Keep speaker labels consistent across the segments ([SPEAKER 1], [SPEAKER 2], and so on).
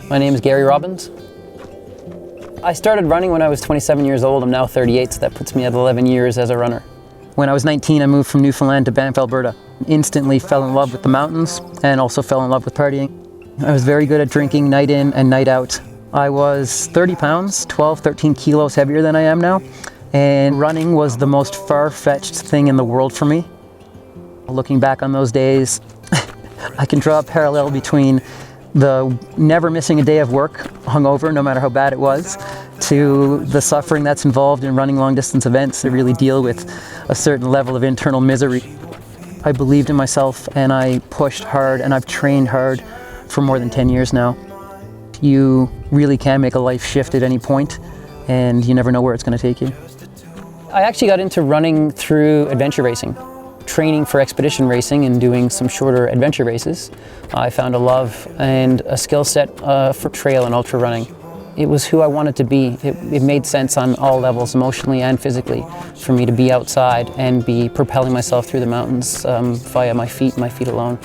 [SPEAKER 1] My name is Gary Robbins. I started running when I was 27 years old. I'm now 38, so that puts me at 11 years as a runner. When I was 19, I moved from Newfoundland to Banff, Alberta. Instantly fell in love with the mountains and also fell in love with partying. I was very good at drinking night in and night out. I was 30 pounds, 12, 13 kilos heavier than I am now, and running was the most far-fetched thing in the world for me. Looking back on those days, I can draw a parallel between the never missing a day of work, hungover, no matter how bad it was, to the suffering that's involved in running long-distance events that really deal with a certain level of internal misery. I believed in myself and I pushed hard and I've trained hard for more than 10 years now. You really can make a life shift at any point and you never know where it's going to take you. I actually got into running through adventure racing. Training for expedition racing and doing some shorter adventure races, I found a love and a skill set for trail and ultra running. It was who I wanted to be. It made sense on all levels, emotionally and physically, for me to be outside and be propelling myself through the mountains via my feet alone.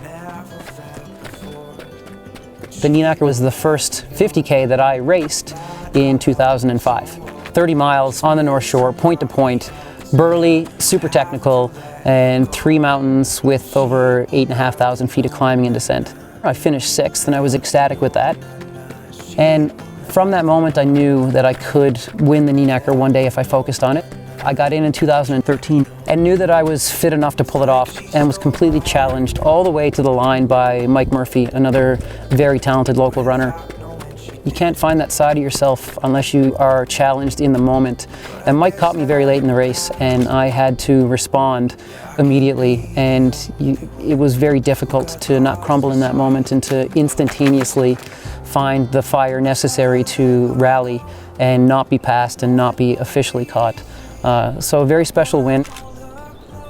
[SPEAKER 1] The Neenacker was the first 50K that I raced in 2005. 30 miles on the North Shore, point to point, burly, super technical, and 3 mountains with over 8,500 feet of climbing and descent. I finished 6th and I was ecstatic with that. And from that moment I knew that I could win the Neenacker one day if I focused on it. I got in 2013 and knew that I was fit enough to pull it off and was completely challenged all the way to the line by Mike Murphy, another very talented local runner. You can't find that side of yourself unless you are challenged in the moment. And Mike caught me very late in the race and I had to respond immediately, and it was very difficult to not crumble in that moment and to instantaneously find the fire necessary to rally and not be passed and not be officially caught. So a very special win.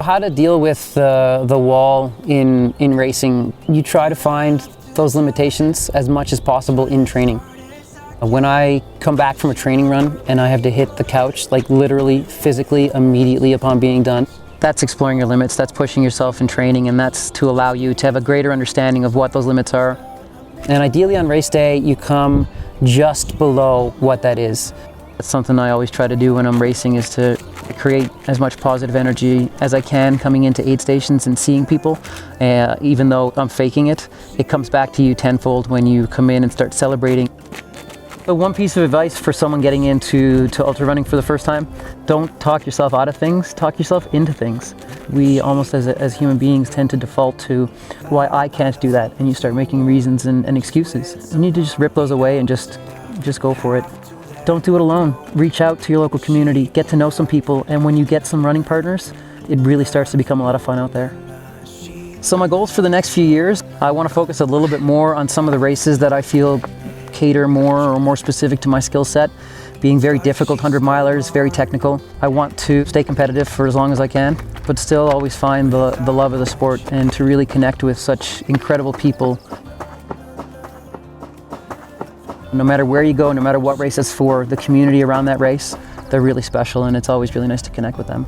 [SPEAKER 1] How to deal with the wall in racing, you try to find those limitations as much as possible in training. When I come back from a training run and I have to hit the couch, like literally, physically, immediately upon being done, that's exploring your limits, that's pushing yourself in training, and that's to allow you to have a greater understanding of what those limits are. And ideally on race day, you come just below what that is. That's something I always try to do when I'm racing, is to create as much positive energy as I can coming into aid stations and seeing people. Even though I'm faking it, it comes back to you tenfold when you come in and start celebrating. But one piece of advice for someone getting into ultra running for the first time: don't talk yourself out of things, talk yourself into things. We almost as human beings tend to default to why I can't do that, and you start making reasons and excuses. You need to just rip those away and just go for it. Don't do it alone. Reach out to your local community, get to know some people, and when you get some running partners, it really starts to become a lot of fun out there. So my goals for the next few years, I want to focus a little bit more on some of the races that I feel cater more specific to my skill set, being very difficult 100-milers, very technical. I want to stay competitive for as long as I can, but still always find the love of the sport and to really connect with such incredible people. No matter where you go, no matter what race it's for, the community around that race, they're really special, and it's always really nice to connect with them.